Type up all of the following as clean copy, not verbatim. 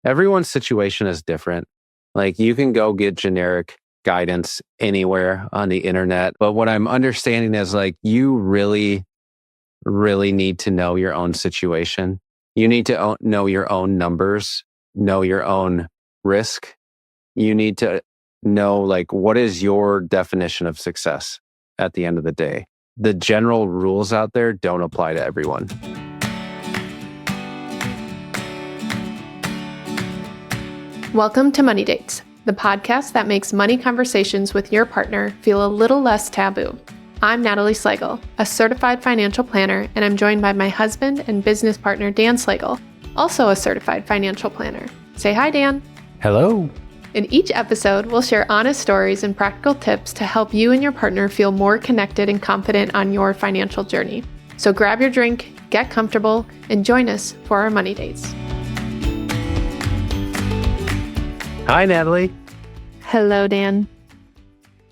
Everyone's situation is different. Like you can go get generic guidance anywhere on the internet. But what I'm understanding is like you really, really need to know your own situation. You need to know your own numbers, know your own risk. You need to know like what is your definition of success at the end of the day. The general rules out there don't apply to everyone. Welcome to Money Dates, the podcast that makes money conversations with your partner feel a little less taboo. I'm Natalie Slagle, a certified financial planner, and I'm joined by my husband and business partner, Dan Slagle, also a certified financial planner. Say hi, Dan. Hello. In each episode, we'll share honest stories and practical tips to help you and your partner feel more connected and confident on your financial journey. So grab your drink, get comfortable, and join us for our Money Dates. Hi, Natalie. Hello, Dan.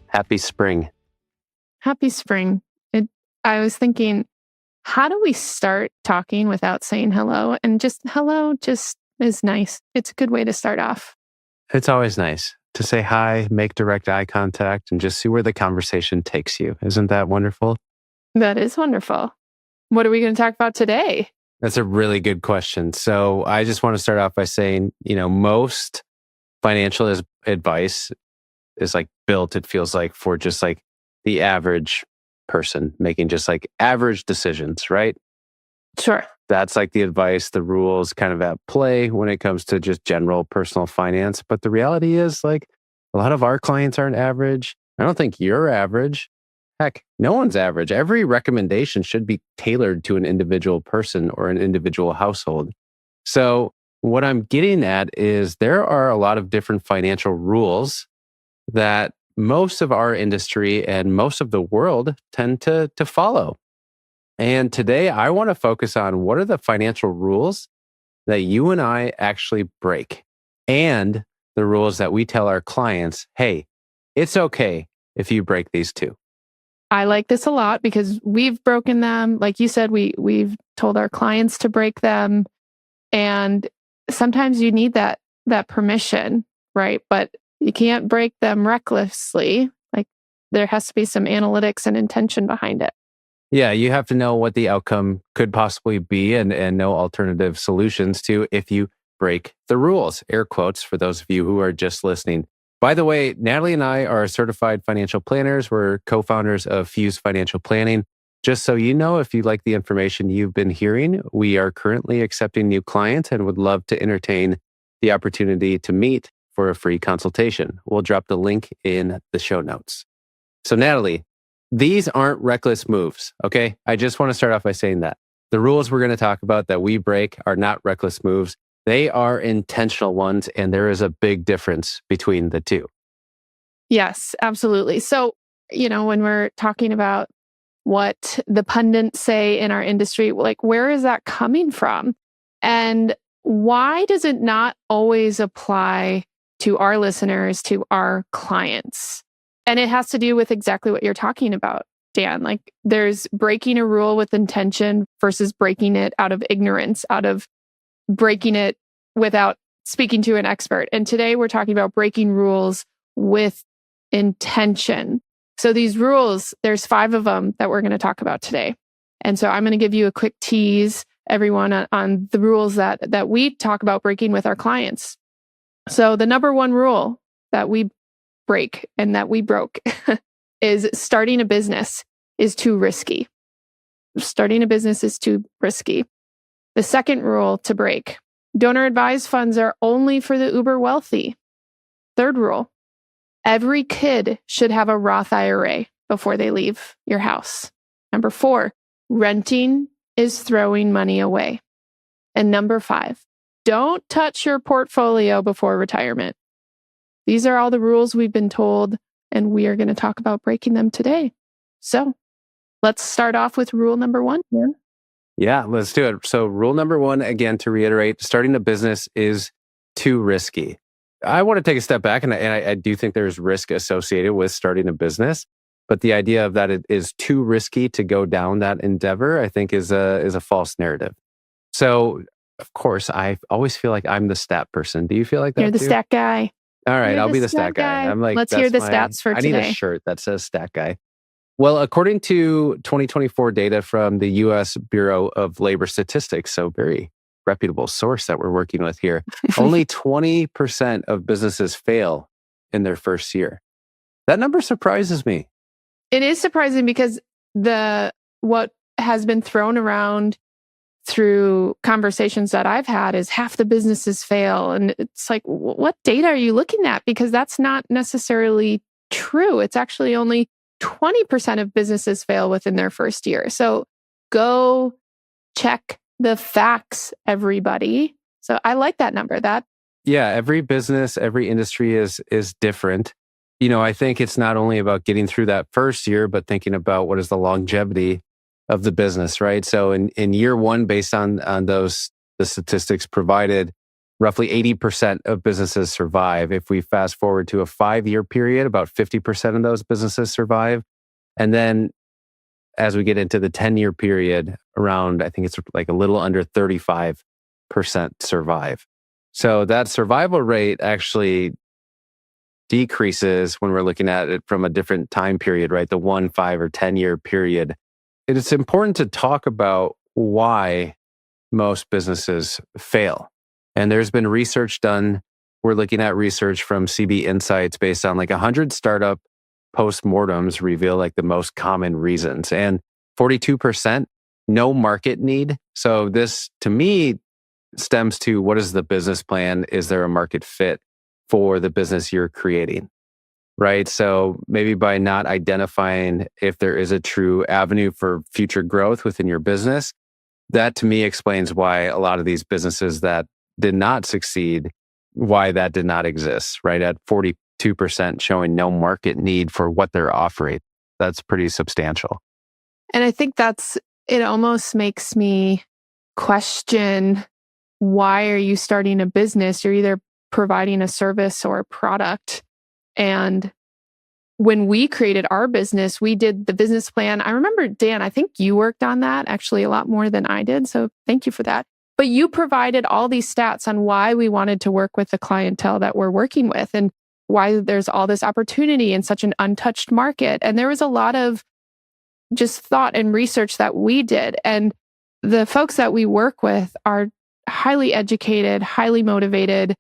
Happy spring. Happy spring. I was thinking, how do we start talking without saying hello? And just hello just is nice. It's a good way to start off. It's always nice to say hi, make direct eye contact, and just see where the conversation takes you. Isn't that wonderful? That is wonderful. What are we going to talk about today? That's a really good question. So I just want to start off by saying, most financial advice is like built, it feels like, for just like the average person making just like average decisions, right? Sure. That's like the advice, the rules kind of at play when it comes to just general personal finance. But the reality is like a lot of our clients aren't average. I don't think you're average. Heck, no one's average. Every recommendation should be tailored to an individual person or an individual household. So what I'm getting at is there are a lot of different financial rules that most of our industry and most of the world tend to follow. And today I want to focus on what are the financial rules that you and I actually break, and the rules that we tell our clients, hey, it's okay if you break these too. I like this a lot because we've broken them. Like you said, we've told our clients to break them. And sometimes you need that permission, right? But you can't break them recklessly. Like there has to be some analytics and intention behind it. Yeah, you have to know what the outcome could possibly be and know alternative solutions to if you break the rules. Air quotes for those of you who are just listening. By the way, Natalie and I are certified financial planners. We're co-founders of Fuse Financial Planning. Just so you know, if you like the information you've been hearing, we are currently accepting new clients and would love to entertain the opportunity to meet for a free consultation. We'll drop the link in the show notes. So Natalie, these aren't reckless moves, okay? I just want to start off by saying that. The rules we're going to talk about that we break are not reckless moves. They are intentional ones, and there is a big difference between the two. Yes, absolutely. So, when we're talking about what the pundits say in our industry, like where is that coming from? And why does it not always apply to our listeners, to our clients? And it has to do with exactly what you're talking about, Dan. Like there's breaking a rule with intention versus breaking it out of ignorance, out of breaking it without speaking to an expert. And today we're talking about breaking rules with intention. So these rules, there's 5 of them that we're going to talk about today. And so I'm going to give you a quick tease, everyone, on the rules that we talk about breaking with our clients. So the number 1 rule that we break and that we broke is starting a business is too risky. Starting a business is too risky. The second rule to break, donor advised funds are only for the uber wealthy. Third rule, every kid should have a Roth IRA before they leave your house. Number 4, renting is throwing money away. And number 5, don't touch your portfolio before retirement. These are all the rules we've been told, and we are going to talk about breaking them today. So let's start off with rule number 1. Yeah, let's do it. So rule number 1, again, to reiterate, starting a business is too risky. I want to take a step back, and I do think there's risk associated with starting a business. But the idea of that it is too risky to go down that endeavor, I think is a false narrative. So of course, I always feel like I'm the stat person. Do you feel like that You're the too? stat guy. All right, You're I'll the be the stat stat guy. guy. I'm like, Let's hear that's the my, stats for I need a today. shirt that says stat guy. Well, according to 2024 data from the US Bureau of Labor Statistics, so very reputable source that we're working with here, only 20% of businesses fail in their first year. That number surprises me. It is surprising because what has been thrown around through conversations that I've had is half the businesses fail. And it's like, what data are you looking at? Because that's not necessarily true. It's actually only 20% of businesses fail within their first year. So go check the facts, everybody. So I like that number. Yeah, every business, every industry is different. I think it's not only about getting through that first year, but thinking about what is the longevity of the business, right? So in year one, based on the statistics provided, roughly 80% of businesses survive. If we fast forward to a 5-year period, about 50% of those businesses survive. And then as we get into the 10-year period, around, I think it's like a little under 35% survive. So that survival rate actually decreases when we're looking at it from a different time period, right? The 1, 5, or 10-year period. It's important to talk about why most businesses fail. And there's been research done. We're looking at research from CB Insights based on like 100 startup postmortems reveal like the most common reasons. And 42%, no market need. So this, to me, stems to what is the business plan? Is there a market fit for the business you're creating? Right. So maybe by not identifying if there is a true avenue for future growth within your business, that to me explains why a lot of these businesses that did not succeed, why that did not exist, right? At 42% showing no market need for what they're offering. That's pretty substantial. And I think it almost makes me question, why are you starting a business? You're either providing a service or a product. And when we created our business, we did the business plan. I remember, Dan, I think you worked on that actually a lot more than I did. So thank you for that. But you provided all these stats on why we wanted to work with the clientele that we're working with and why there's all this opportunity in such an untouched market. And there was a lot of just thought and research that we did. And the folks that we work with are highly educated, highly motivated.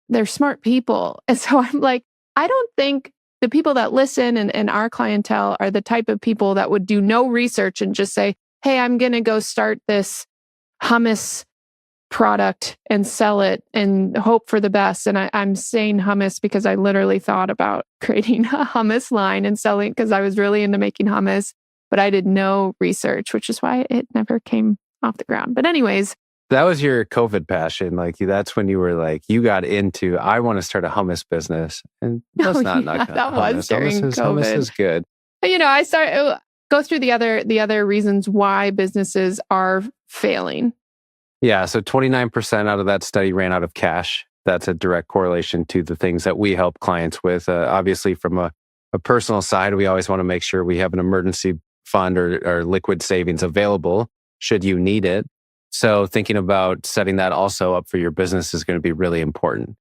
They're smart people. And so I'm like, I don't think the people that listen and our clientele are the type of people that would do no research and just say, hey, I'm going to go start this hummus product and sell it and hope for the best. And I'm saying hummus because I literally thought about creating a hummus line and selling because I was really into making hummus, but I did no research, which is why it never came off the ground. But anyways, that was your COVID passion. Like that's when you were like, you got into, I want to start a hummus business. And let's not knock that hummus. was during COVID. Hummus is good. But, I go through the other reasons why businesses are failing. Yeah. So 29% out of that study ran out of cash. That's a direct correlation to the things that we help clients with. Obviously, from a personal side, we always want to make sure we have an emergency fund or liquid savings available should you need it. So thinking about setting that also up for your business is going to be really important.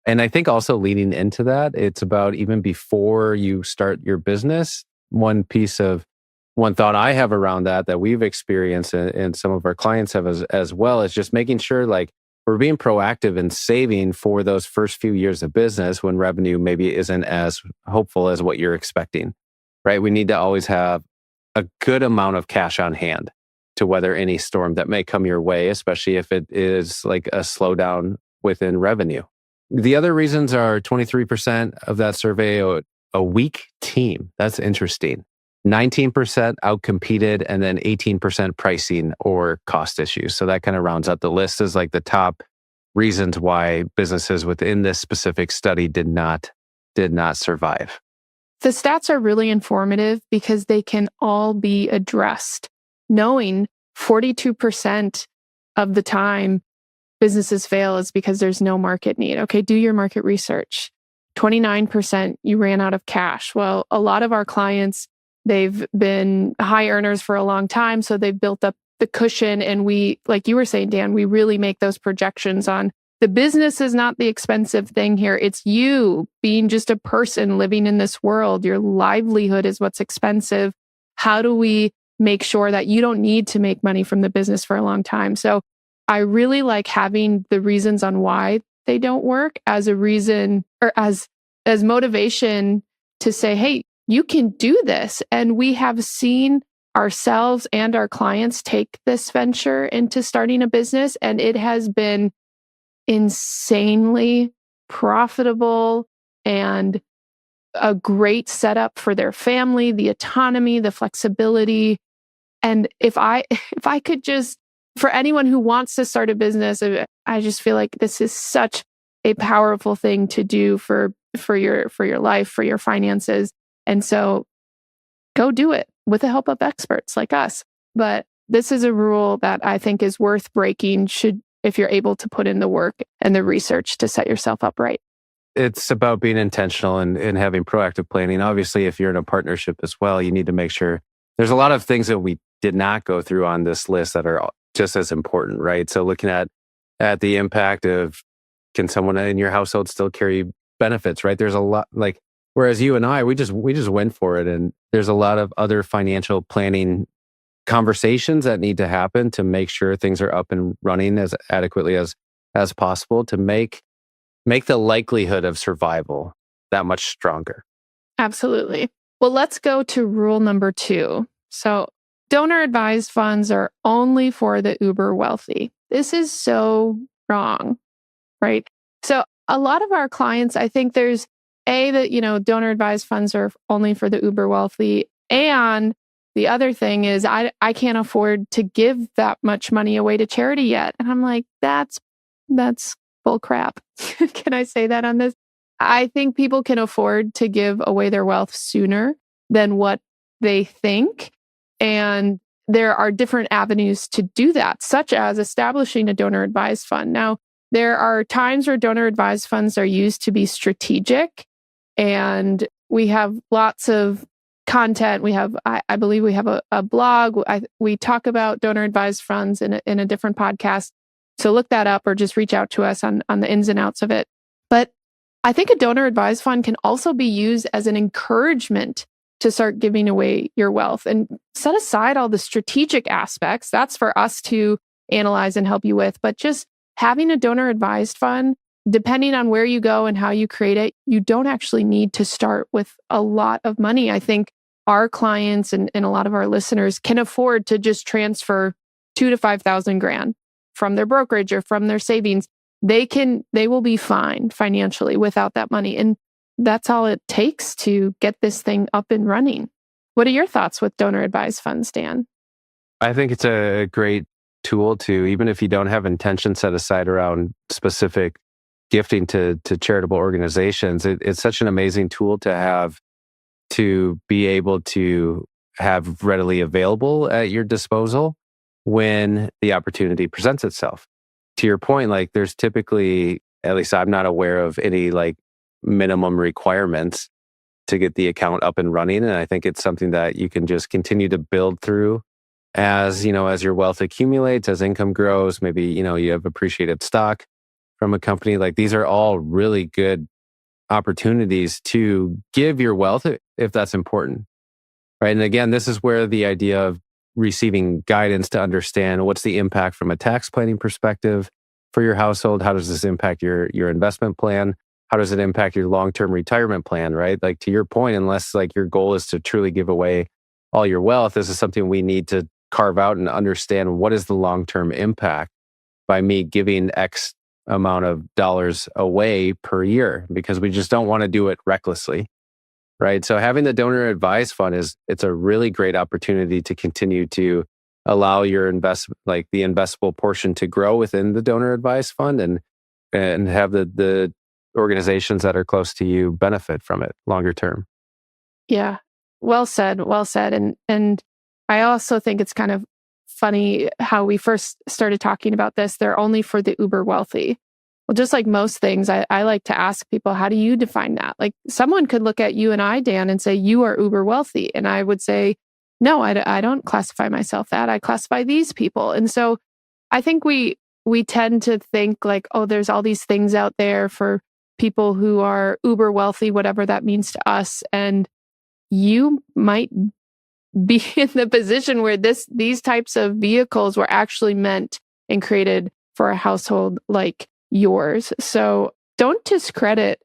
And I think also leading into that, it's about even before you start your business, one thought I have around that we've experienced and some of our clients have as well, is just making sure like we're being proactive in saving for those first few years of business when revenue maybe isn't as hopeful as what you're expecting, right? We need to always have a good amount of cash on hand to weather any storm that may come your way, especially if it is like a slowdown within revenue. The other reasons are 23% of that survey, a weak team. That's interesting. 19% outcompeted, and then 18% pricing or cost issues. So that kind of rounds out the list as like the top reasons why businesses within this specific study did not survive. The stats are really informative because they can all be addressed. Knowing 42% of the time businesses fail is because there's no market need. Okay, do your market research. 29%, you ran out of cash. Well, a lot of our clients, they've been high earners for a long time, so they've built up the cushion, and we, like you were saying, Dan, we really make those projections on the business is not the expensive thing here. It's you being just a person living in this world. Your livelihood is what's expensive. How do we make sure that you don't need to make money from the business for a long time? So I really like having the reasons on why they don't work as a reason, or as motivation to say, hey, you can do this. And we have seen ourselves and our clients take this venture into starting a business, and it has been insanely profitable and a great setup for their family, the autonomy, the flexibility. And if I could just, for anyone who wants to start a business, I just feel like this is such a powerful thing to do for your life, for your finances. And so go do it with the help of experts like us. But this is a rule that I think is worth breaking if you're able to put in the work and the research to set yourself up right. It's about being intentional and having proactive planning. Obviously, if you're in a partnership as well, you need to make sure there's a lot of things that we did not go through on this list that are just as important, right? So looking at the impact of, can someone in your household still carry benefits, right? There's a lot, like, whereas you and I, we just went for it. And there's a lot of other financial planning conversations that need to happen to make sure things are up and running as adequately as possible, to make the likelihood of survival that much stronger. Absolutely. Well, let's go to rule number 2. So donor advised funds are only for the uber wealthy. This is so wrong, right? So a lot of our clients, I think there's that, donor advised funds are only for the uber wealthy. And the other thing is I can't afford to give that much money away to charity yet. And I'm like, that's bull crap. Can I say that on this? I think people can afford to give away their wealth sooner than what they think. And there are different avenues to do that, such as establishing a donor advised fund. Now, there are times where donor advised funds are used to be strategic, and we have lots of content. We have, I believe we have a blog. We talk about donor advised funds in a different podcast. So look that up or just reach out to us on the ins and outs of it. But I think a donor advised fund can also be used as an encouragement to start giving away your wealth, and set aside all the strategic aspects. That's for us to analyze and help you with. But just having a donor advised fund, depending on where you go and how you create it, you don't actually need to start with a lot of money. I think our clients and a lot of our listeners can afford to just transfer $2,000 to $5,000 from their brokerage or from their savings. They will be fine financially without that money. And that's all it takes to get this thing up and running. What are your thoughts with donor advised funds, Dan? I think it's a great tool to, even if you don't have intention set aside around specific gifting to charitable organizations, it's such an amazing tool to have, to be able to have readily available at your disposal when the opportunity presents itself. To your point, like, there's typically, at least I'm not aware of any like minimum requirements to get the account up and running. And I think it's something that you can just continue to build through as your wealth accumulates, as income grows. Maybe, you have appreciated stock from a company. Like, these are all really good opportunities to give your wealth if that's important, right? And again, this is where the idea of receiving guidance to understand what's the impact from a tax planning perspective for your household. How does this impact your investment plan? How does it impact your long-term retirement plan, right? Like, to your point, unless like your goal is to truly give away all your wealth, this is something we need to carve out and understand. What is the long-term impact by me giving X amount of dollars away per year? Because we just don't want to do it recklessly, right? So having the donor advised fund it's a really great opportunity to continue to allow your the investable portion to grow within the donor advised fund, and have the organizations that are close to you benefit from it longer term. Yeah. Well said. Well said. And I also think it's kind of funny how we first started talking about this. They're only for the uber wealthy. Well, just like most things, I like to ask people, how do you define that? Like, someone could look at you and I, Dan, and say, you are uber wealthy. And I would say, no, I don't classify myself that. I classify these people. And so I think we tend to think like, oh, there's all these things out there for people who are uber wealthy, whatever that means to us. And you might be in the position where these types of vehicles were actually meant and created for a household like yours. So don't discredit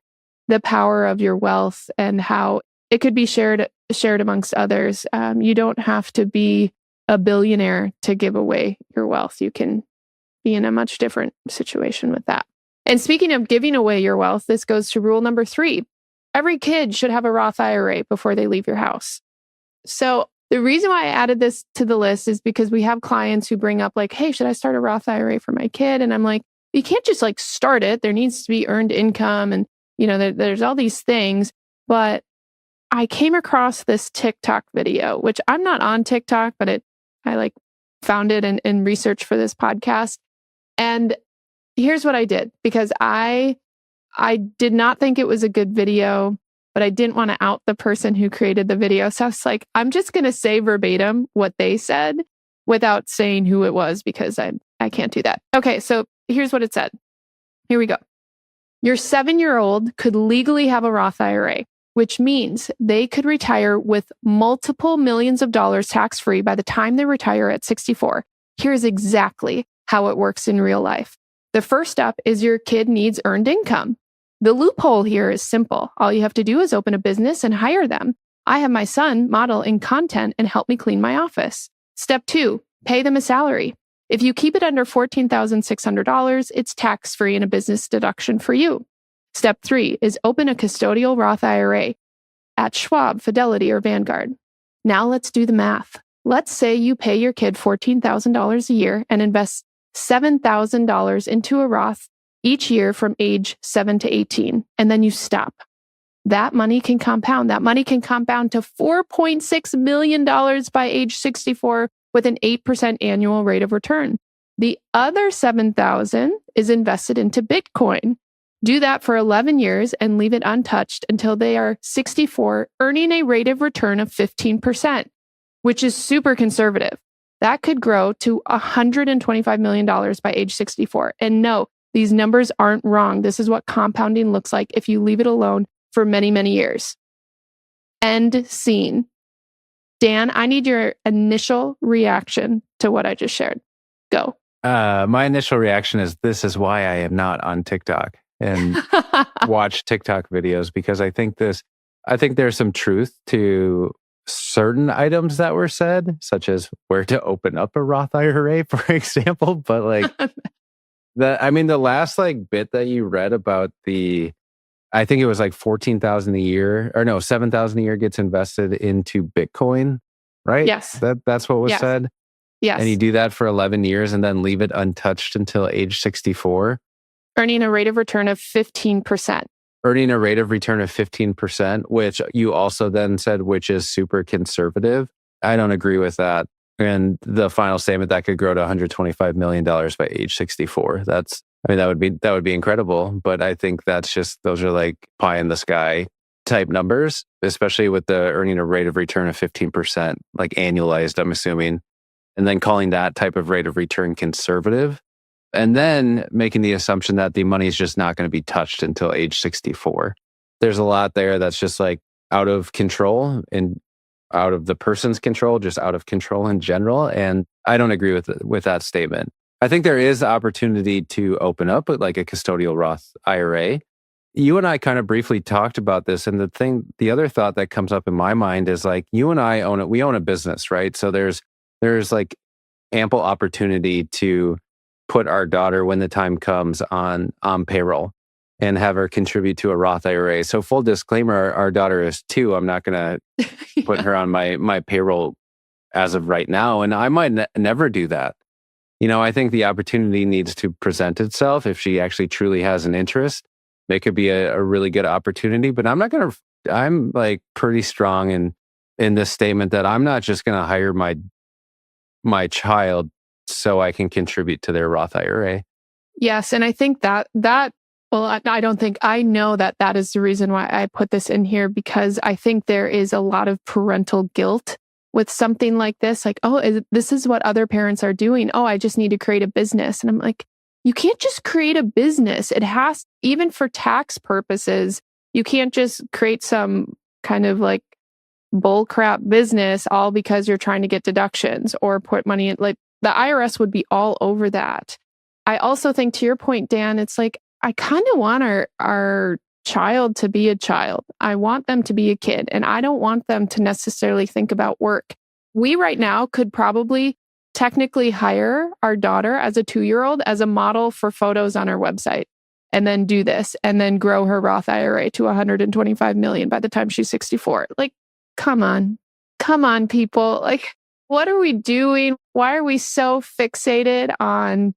the power of your wealth and how it could be shared amongst others. You don't have to be a billionaire to give away your wealth. You can be in a much different situation with that. And speaking of giving away your wealth, this goes to rule number 3. Every kid should have a Roth IRA before they leave your house. So the reason why I added this to the list is because we have clients who bring up like, hey, should I start a Roth IRA for my kid? And I'm like, you can't just like start it. There needs to be earned income and, there's all these things. But I came across this TikTok video, which I'm not on TikTok, but I like found it in research for this podcast. And here's what I did, because I did not think it was a good video, but I didn't want to out the person who created the video. So I was like, I'm just going to say verbatim what they said without saying who it was, because I can't do that. Okay, so here's what it said. Here we go. Your 7-year-old could legally have a Roth IRA, which means they could retire with multiple millions of dollars tax-free by the time they retire at 64. Here's exactly how it works in real life. The first step is your kid needs earned income. The loophole here is simple. All you have to do is open a business and hire them. I have my son model in content and help me clean my office. Step 2, pay them a salary. If you keep it under $14,600, it's tax-free and a business deduction for you. Step 3 is open a custodial Roth IRA at Schwab, Fidelity, or Vanguard. Now let's do the math. Let's say you pay your kid $14,000 a year and invest $7,000 into a Roth each year from age 7 to 18, and then you stop. That money can compound. That money can compound to $4.6 million by age 64 with an 8% annual rate of return. The other $7,000 is invested into Bitcoin. Do that for 11 years and leave it untouched until they are 64, earning a rate of return of 15%, which is super conservative. That could grow to $125 million by age 64. And no, these numbers aren't wrong. This is what compounding looks like if you leave it alone for many, many years. End scene. Dan, I need your initial reaction to what I just shared. Go. My initial reaction is, this is why I am not on TikTok and watch TikTok videos, because I think there's some truth to certain items that were said, such as where to open up a Roth IRA, for example. But like the last like bit that you read about I think it was like 14,000 a year, or no, 7,000 a year gets invested into Bitcoin, right? Yes. That's what was said. Yes. And you do that for 11 years and then leave it untouched until age 64. Earning a rate of return of 15%. Earning a rate of return of 15%, which you also then said, which is super conservative. I don't agree with that. And the final statement, that could grow to $125 million by age 64. That would be incredible. But I think those are like pie in the sky type numbers, especially with the earning a rate of return of 15%, like annualized, I'm assuming. And then calling that type of rate of return conservative. And then making the assumption that the money is just not going to be touched until age 64. There's a lot there that's just like out of control and out of the person's control, just out of control in general. And I don't agree with that statement. I think there is opportunity to open up with like a custodial Roth IRA. You and I kind of briefly talked about this. And the other thought that comes up in my mind is like, you and I we own a business, right? So there's like ample opportunity to put our daughter, when the time comes, on payroll and have her contribute to a Roth IRA. So full disclaimer, our daughter is 2. I'm not going to put her on my payroll as of right now. And I might never do that. I think the opportunity needs to present itself if she actually truly has an interest. It could be a really good opportunity, but I'm like pretty strong in this statement that I'm not just going to hire my child so I can contribute to their Roth IRA. Yes. And I think that I know that is the reason why I put this in here, because I think there is a lot of parental guilt with something like this, like, oh, this is what other parents are doing. Oh, I just need to create a business. And I'm like, you can't just create a business. It has, even for tax purposes, you can't just create some kind of like bullcrap business all because you're trying to get deductions or put money in. Like the IRS would be all over that. I also think, to your point, Dan, it's like, I kind of want our child to be a child. I want them to be a kid, and I don't want them to necessarily think about work. We right now could probably technically hire our daughter as a 2-year-old as a model for photos on our website, and then do this, and then grow her Roth IRA to 125 million by the time she's 64. Like, come on, people. Like, what are we doing? Why are we so fixated on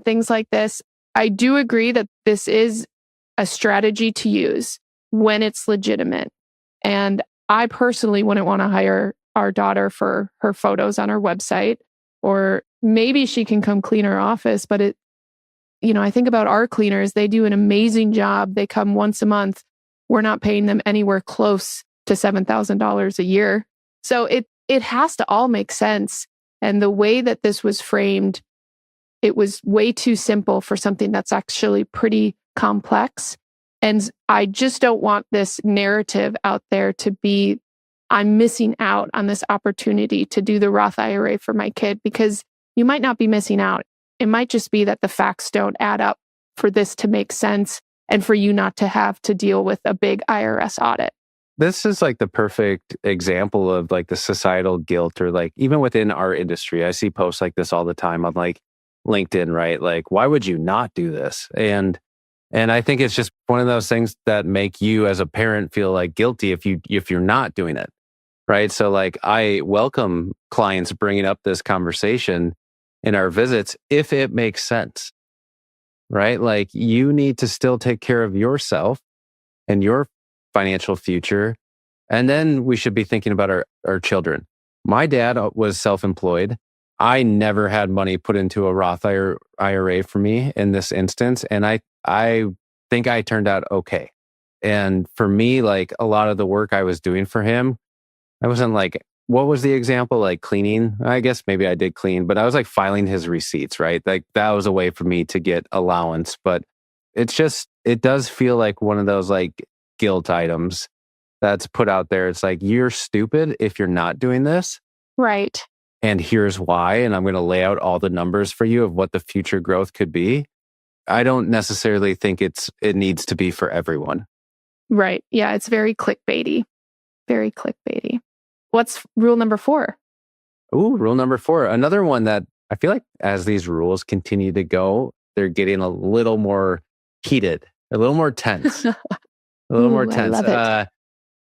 things like this? I do agree that this is a strategy to use when it's legitimate. And I personally wouldn't want to hire our daughter for her photos on our website, or maybe she can come clean our office. But I think about our cleaners, they do an amazing job. They come once a month. We're not paying them anywhere close to $7,000 a year. So it has to all make sense. And the way that this was framed, it was way too simple for something that's actually pretty complex. And I just don't want this narrative out there to be, I'm missing out on this opportunity to do the Roth IRA for my kid, because you might not be missing out. It might just be that the facts don't add up for this to make sense and for you not to have to deal with a big IRS audit. This is like the perfect example of like the societal guilt, or like even within our industry. I see posts like this all the time on like LinkedIn, right? Like, why would you not do this? And I think it's just one of those things that make you as a parent feel like guilty if you're not doing it, right? So like, I welcome clients bringing up this conversation in our visits if it makes sense, right? Like, you need to still take care of yourself and your financial future. And then we should be thinking about our children. My dad was self-employed. I never had money put into a Roth IRA for me in this instance. And I think I turned out okay. And for me, like, a lot of the work I was doing for him, I wasn't like, what was the example? Like cleaning? I guess maybe I did clean, but I was like filing his receipts, right? Like that was a way for me to get allowance. But it does feel like one of those like guilt items that's put out there. It's like, you're stupid if you're not doing this. Right. And here's why. And I'm going to lay out all the numbers for you of what the future growth could be. I don't necessarily think it needs to be for everyone. Right. Yeah. It's very clickbaity. Very clickbaity. What's rule number 4? Ooh, rule number 4. Another one that I feel like as these rules continue to go, they're getting a little more heated, a little more tense, a little more tense. I love it.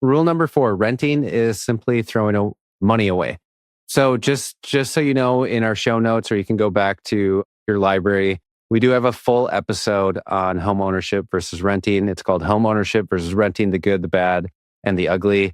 Rule number 4, renting is simply throwing money away. So just so you know, in our show notes, or you can go back to your library, we do have a full episode on home ownership versus renting. It's called Home Ownership versus Renting, the Good, the Bad, and the Ugly.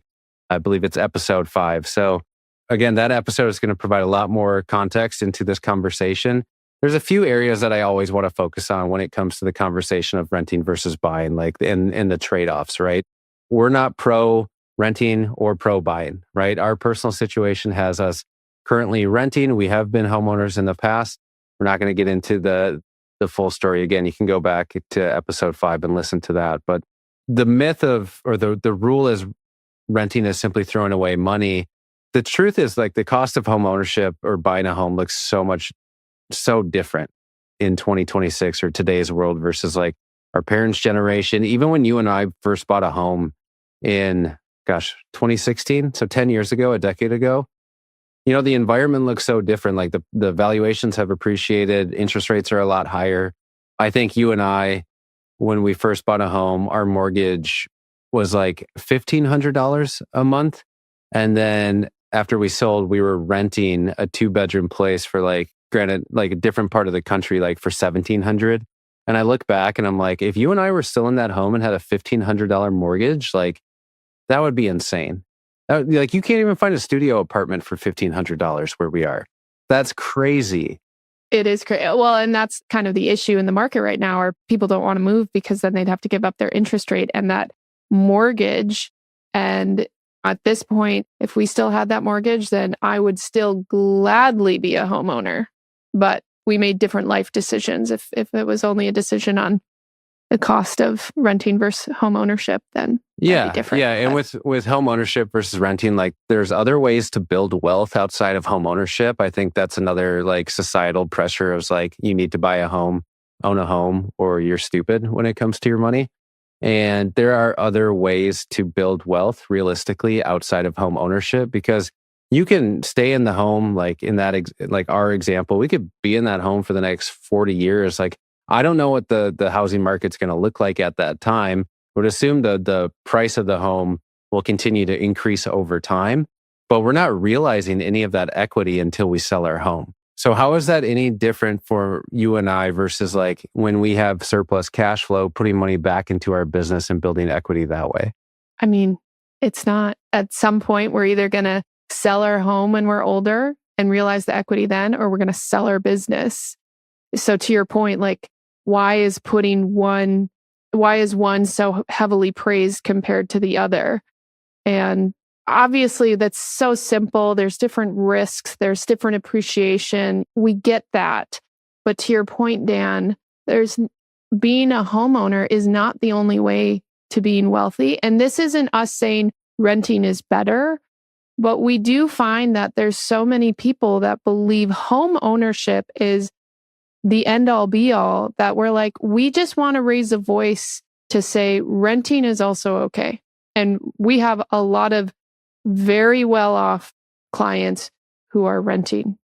I believe it's episode 5. So again, that episode is going to provide a lot more context into this conversation. There's a few areas that I always want to focus on when it comes to the conversation of renting versus buying, like in the trade-offs, right? We're not pro renting or pro buying, right? Our personal situation has us currently renting. We have been homeowners in the past. We're not going to get into the full story. Again, you can go back to episode 5 and listen to that. But the myth the rule is renting is simply throwing away money. The truth is, like, the cost of home ownership or buying a home looks so different in 2026 or today's world versus like our parents' generation. Even when you and I first bought a home in 2016, so 10 years ago, a decade ago, the environment looks so different. Like the valuations have appreciated, interest rates are a lot higher. I think you and I, when we first bought a home, our mortgage was like $1,500 a month. And then after we sold, we were renting a 2-bedroom place for granted, like a different part of the country, like for $1,700. And I look back and I'm like, if you and I were still in that home and had a $1,500 mortgage, like that would be insane. Like, you can't even find a studio apartment for $1,500 where we are. That's crazy. It is crazy. Well, and that's kind of the issue in the market right now, or people don't want to move because then they'd have to give up their interest rate and that mortgage. And At this point, if we still had that mortgage, then I would still gladly be a homeowner. But we made different life decisions. If it was only a decision on the cost of renting versus home ownership, then that'd be different. Yeah. And with home ownership versus renting, like there's other ways to build wealth outside of home ownership. I think that's another like societal pressure of like, you need to buy a home, own a home, or you're stupid when it comes to your money. And there are other ways to build wealth realistically outside of home ownership, because you can stay in the home, like in that, like our example, we could be in that home for the next 40 years. Like, I don't know what the housing market's going to look like at that time. I would assume the price of the home will continue to increase over time, but we're not realizing any of that equity until we sell our home. So how is that any different for you and I versus like when we have surplus cash flow, putting money back into our business and building equity that way? I mean, it's not. At some point, we're either going to sell our home when we're older and realize the equity then, or we're going to sell our business. So to your point, like, why is one so heavily praised compared to the other? And obviously that's so simple. There's different risks, there's different appreciation. We get that. But to your point, Dan, being a homeowner is not the only way to being wealthy. And this isn't us saying renting is better, but we do find that there's so many people that believe home ownership is the end all be all, that we're like, we just want to raise a voice to say renting is also okay. And we have a lot of very well off clients who are renting.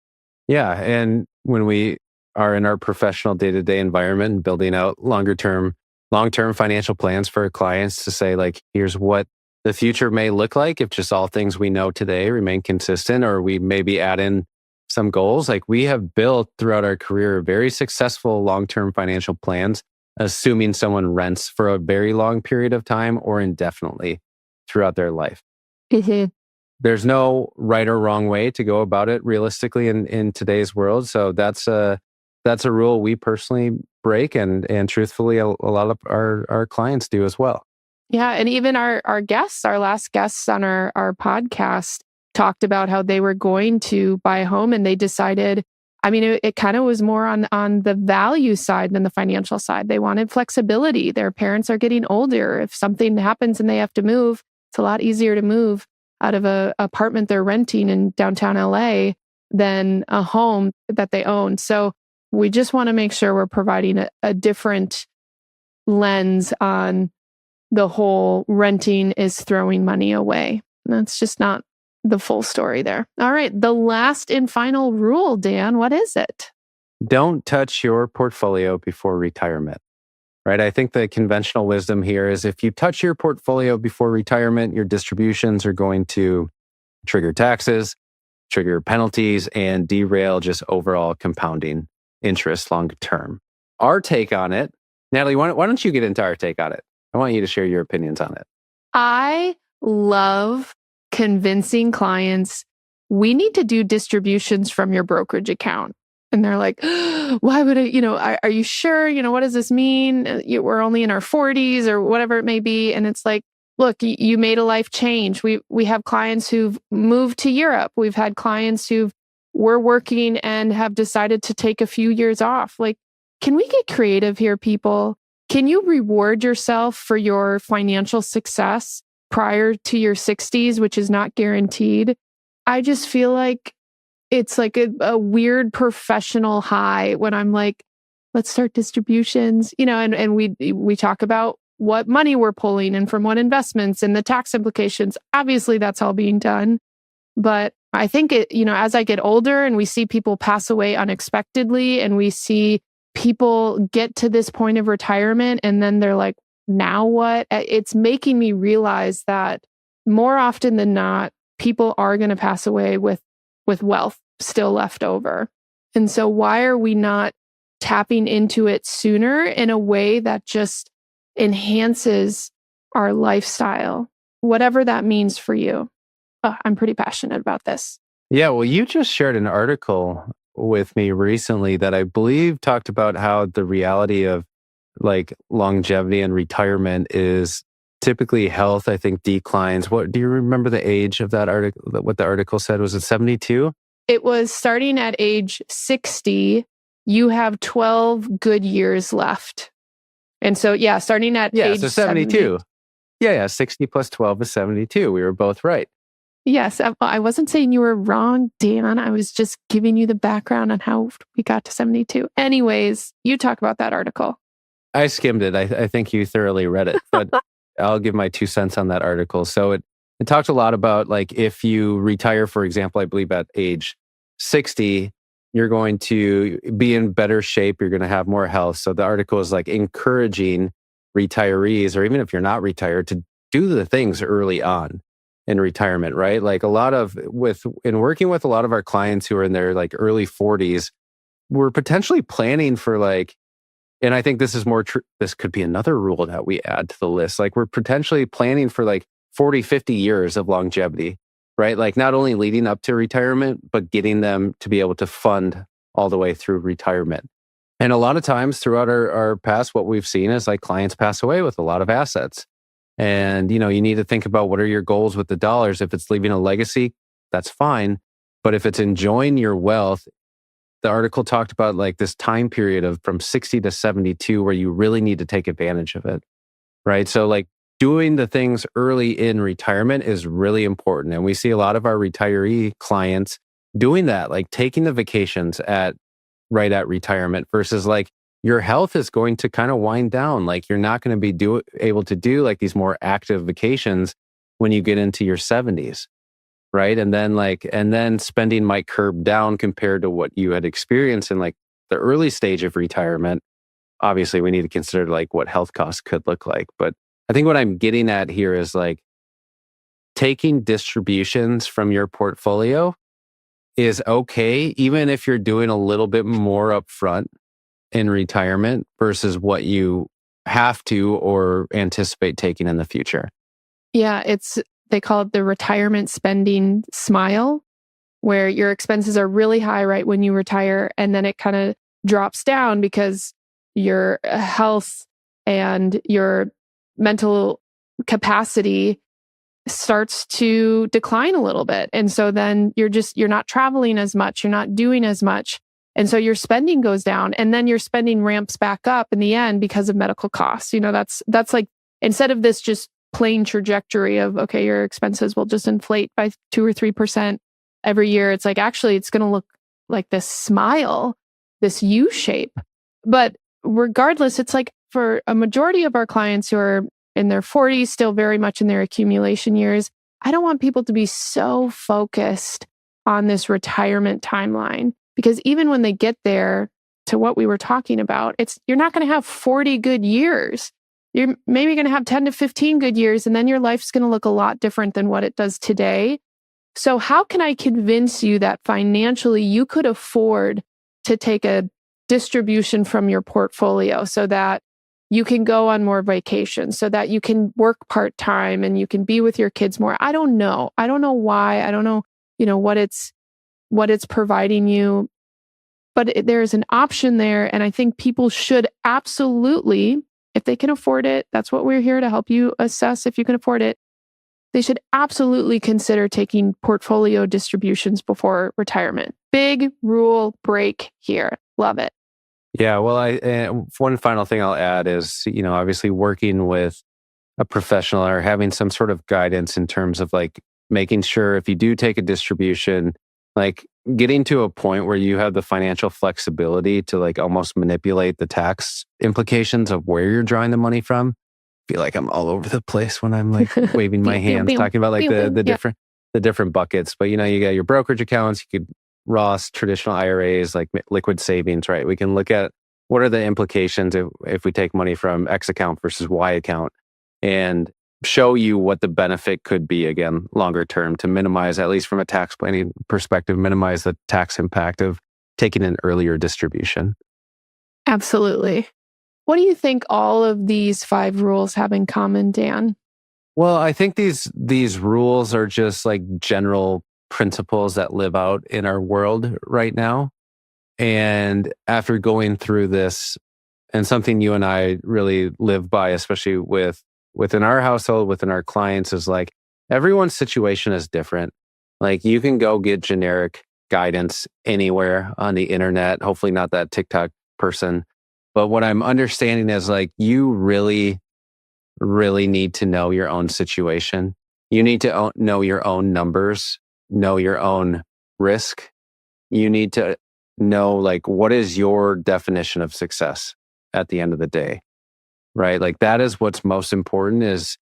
Yeah. And when we are in our professional day-to-day environment and building out long-term financial plans for our clients to say, like, here's what the future may look like if just all things we know today remain consistent, or we maybe add in some goals. Like, we have built throughout our career very successful long-term financial plans, assuming someone rents for a very long period of time or indefinitely throughout their life. Mm-hmm. There's no right or wrong way to go about it realistically in today's world. So that's a rule we personally break, and truthfully, a lot of our clients do as well. Yeah. And even our last guests on our podcast talked about how they were going to buy a home and they decided, I mean, it kind of was more on the value side than the financial side. They wanted flexibility. Their parents are getting older. If something happens and they have to move, it's a lot easier to move out of an apartment they're renting in downtown LA than a home that they own. So we just want to make sure we're providing a different lens on the whole renting is throwing money away. That's just not the full story there. All right. The last and final rule, Dan, what is it? Don't touch your portfolio before retirement. Right? I think the conventional wisdom here is if you touch your portfolio before retirement, your distributions are going to trigger taxes, trigger penalties, and derail just overall compounding interest long term. Our take on it, Natalie, why don't you get into our take on it? I want you to share your opinions on it. I love convincing clients, we need to do distributions from your brokerage account. And they're like, why would I, are you sure? What does this mean? We're only in our 40s or whatever it may be. And it's like, look, you made a life change. We have clients who've moved to Europe. We've had clients were working and have decided to take a few years off. Like, can we get creative here, people? Can you reward yourself for your financial success prior to your 60s, which is not guaranteed? I just feel like it's like a weird professional high when I'm like, let's start distributions, and we talk about what money we're pulling and from what investments and the tax implications. Obviously, that's all being done. But I think as I get older and we see people pass away unexpectedly and we see people get to this point of retirement and then they're like, now what? It's making me realize that more often than not, people are going to pass away with wealth still left over. And so why are we not tapping into it sooner in a way that just enhances our lifestyle, whatever that means for you? I'm pretty passionate about this. Yeah, well, you just shared an article with me recently that I believe talked about how the reality of like longevity and retirement is typically health, I think, declines. What do you remember the age of that article? What the article said? Was it 72? It was starting at age 60, you have 12 good years left. And so, yeah, starting at age so 72. Yeah, 60 plus 12 is 72. We were both right. Yes, I wasn't saying you were wrong, Dan. I was just giving you the background on how we got to 72. Anyways, you talk about that article. I skimmed it. I think you thoroughly read it, but I'll give my 2 cents on that article. So it talked a lot about, like, if you retire, for example, I believe at age 60, you're going to be in better shape. You're going to have more health. So the article is like encouraging retirees, or even if you're not retired, to do the things early on in retirement, right? Like in working with a lot of our clients who are in their like early 40s, we're potentially planning for and I think this is this could be another rule that we add to the list. Like we're potentially planning for like 40, 50 years of longevity, right? Like not only leading up to retirement, but getting them to be able to fund all the way through retirement. And a lot of times throughout our past, what we've seen is like clients pass away with a lot of assets. And, you need to think about what are your goals with the dollars. If it's leaving a legacy, that's fine. But if it's enjoying your wealth, the article talked about like this time period of from 60 to 72 where you really need to take advantage of it, right? So like doing the things early in retirement is really important. And we see a lot of our retiree clients doing that, like taking the vacations right at retirement versus like your health is going to kind of wind down. Like you're not going to be able to do like these more active vacations when you get into your 70s, right? And then spending might curb down compared to what you had experienced in like the early stage of retirement. Obviously, we need to consider like what health costs could look like. But I think what I'm getting at here is like taking distributions from your portfolio is okay, even if you're doing a little bit more upfront in retirement versus what you have to or anticipate taking in the future. Yeah, they call it the retirement spending smile, where your expenses are really high right when you retire, and then it kind of drops down because your health and your mental capacity starts to decline a little bit. And so then you're not traveling as much, you're not doing as much. And so your spending goes down, and then your spending ramps back up in the end because of medical costs. That's like, instead of this just plain trajectory of, okay, your expenses will just inflate by 2 or 3% every year. It's like, actually, it's going to look like this smile, this U shape. But regardless, it's like for a majority of our clients who are in their 40s, still very much in their accumulation years, I don't want people to be so focused on this retirement timeline, because even when they get there to what we were talking about, you're not going to have 40 good years. You're maybe going to have 10 to 15 good years, and then your life's going to look a lot different than what it does today. So how can I convince you that financially you could afford to take a distribution from your portfolio so that you can go on more vacations, so that you can work part-time and you can be with your kids more? I don't know. I don't know why. I don't know, what it's providing you. But there's an option there. And I think people should absolutely, if they can afford it, that's what we're here to help you assess if you can afford it. They should absolutely consider taking portfolio distributions before retirement. Big rule break here. Love it. Yeah, well, one final thing I'll add is, obviously working with a professional or having some sort of guidance in terms of like making sure if you do take a distribution, like getting to a point where you have the financial flexibility to like almost manipulate the tax implications of where you're drawing the money from. I feel like I'm all over the place when I'm like waving my hands, talking about like the different buckets. But you got your brokerage accounts, you could Roth, traditional IRAs, like liquid savings, right? We can look at what are the implications if we take money from X account versus Y account, and show you what the benefit could be, again, longer term, to minimize, at least from a tax planning perspective, minimize the tax impact of taking an earlier distribution. Absolutely. What do you think all of these 5 rules have in common, Dan? Well, I think these rules are just like general principles that live out in our world right now. And after going through this, and something you and I really live by, especially with within our household, within our clients, is like everyone's situation is different. Like you can go get generic guidance anywhere on the internet, hopefully not that TikTok person. But what I'm understanding is like you really, really need to know your own situation. You need to know your own numbers, know your own risk. You need to know like what is your definition of success at the end of the day, right? Like that is what's most important. Is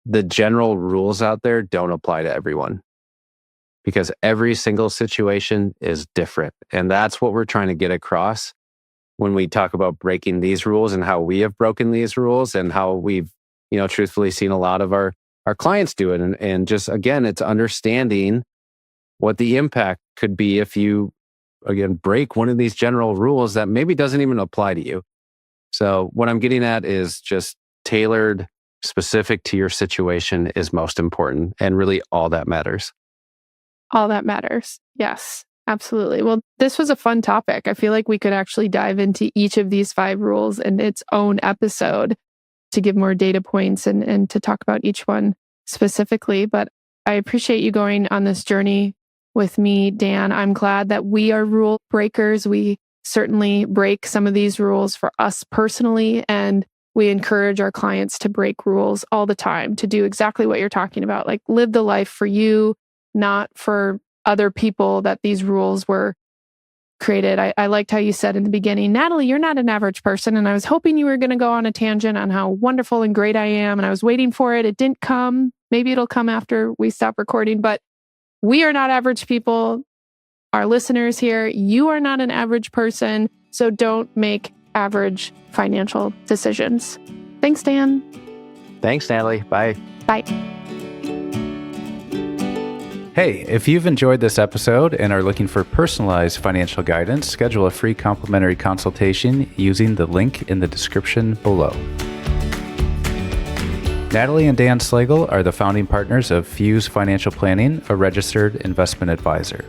the general rules out there don't apply to everyone because every single situation is different. And that's what we're trying to get across when we talk about breaking these rules and how we have broken these rules and how we've, truthfully seen a lot of our clients do it. And just, again, it's understanding what the impact could be if you, again, break one of these general rules that maybe doesn't even apply to you. So what I'm getting at is just tailored, specific to your situation is most important and really all that matters. All that matters. Yes, absolutely. Well, this was a fun topic. I feel like we could actually dive into each of these 5 rules in its own episode to give more data points and to talk about each one specifically. But I appreciate you going on this journey with me, Dan. I'm glad that we are rule breakers. We certainly break some of these rules for us personally, and we encourage our clients to break rules all the time, to do exactly what you're talking about, like live the life for you, not for other people that these rules were created. I liked how you said in the beginning, Natalie, you're not an average person. And I was hoping you were going to go on a tangent on how wonderful and great I am. And I was waiting for it. It didn't come. Maybe it'll come after we stop recording, but we are not average people. Our listeners here, you are not an average person. So don't make average financial decisions. Thanks, Dan. Thanks, Natalie. Bye. Bye. Hey, if you've enjoyed this episode and are looking for personalized financial guidance, schedule a free complimentary consultation using the link in the description below. Natalie and Dan Slagle are the founding partners of Fuse Financial Planning, a registered investment advisor.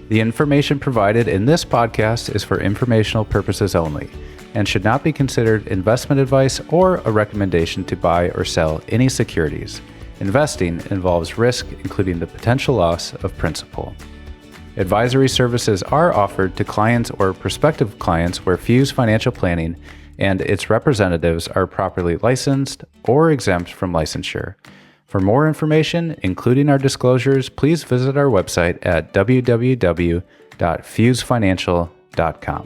The information provided in this podcast is for informational purposes only and should not be considered investment advice or a recommendation to buy or sell any securities. Investing involves risk, including the potential loss of principal. Advisory services are offered to clients or prospective clients where Fuse Financial Planning and its representatives are properly licensed or exempt from licensure. For more information, including our disclosures, please visit our website at www.fusefinancial.com.